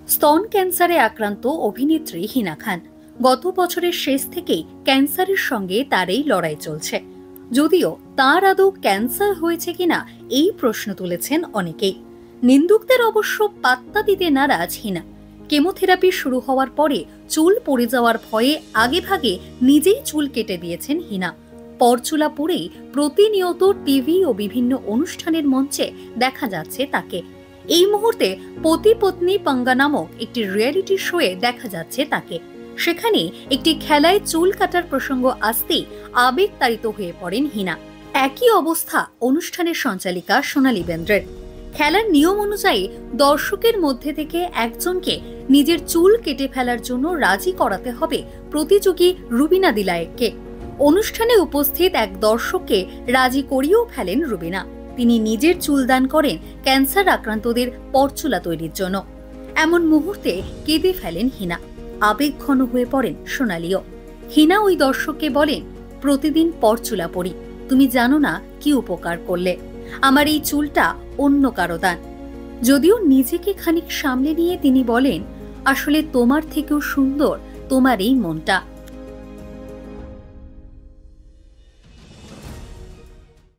স্তন ক্যান্সারে আক্রান্ত অভিনেত্রী হিনা খান। গত বছরের শেষ থেকেই ক্যান্সারের সঙ্গে তার এই লড়াই চলছে। যদিও তার আদৌ ক্যান্সার হয়েছে কিনা এই প্রশ্ন তুলেছেন অনেকেই। নিন্দুকদের অবশ্য পাত্তা দিতে নারাজ হিনা। কেমোথেরাপি শুরু হওয়ার পরে চুল পড়ে যাওয়ার ভয়ে আগেভাগে নিজেই চুল কেটে দিয়েছেন হিনা। পরচুলা পরেই প্রতিনিয়ত টিভি ও বিভিন্ন অনুষ্ঠানের মঞ্চে দেখা যাচ্ছে তাকে। এই মুহূর্তে পতি পত্নী পাঙ্গা নামক একটি রিয়েলিটি শোয়ে দেখা যাচ্ছে তাকে। সেখানে একটি খেলায় চুল কাটার প্রসঙ্গ আসতেই আবেগতাড়িত হয়ে পড়েন হিনা। একই অবস্থা অনুষ্ঠানের সঞ্চালিকা সোনালী বেন্দ্রের। খেলার নিয়ম অনুযায়ী দর্শকের মধ্যে থেকে একজনকে নিজের চুল কেটে ফেলার জন্য রাজি করাতে হবে প্রতিযোগী রুবিনা দিলায়েককে। অনুষ্ঠানে উপস্থিত এক দর্শককে রাজি করিয়েও ফেলেন রুবিনা। তিনি নিজের চুল দান করেন ক্যান্সার আক্রান্তদের পরচুলা তৈরির জন্য। এমন মুহূর্তে কেঁদে ফেলেন হিনা। আবেগঘন হয়ে পড়েন সোনালীও। হিনা ওই দর্শককে বলেন, প্রতিদিন পরচুলা পরি, তুমি জানো না কি উপকার করলে। আমার এই চুলটা অন্য কারো দান। যদিও নিজেকে খানিক সামলে নিয়ে তিনি বলেন, আসলে তোমার থেকেও সুন্দর তোমার এই মনটা।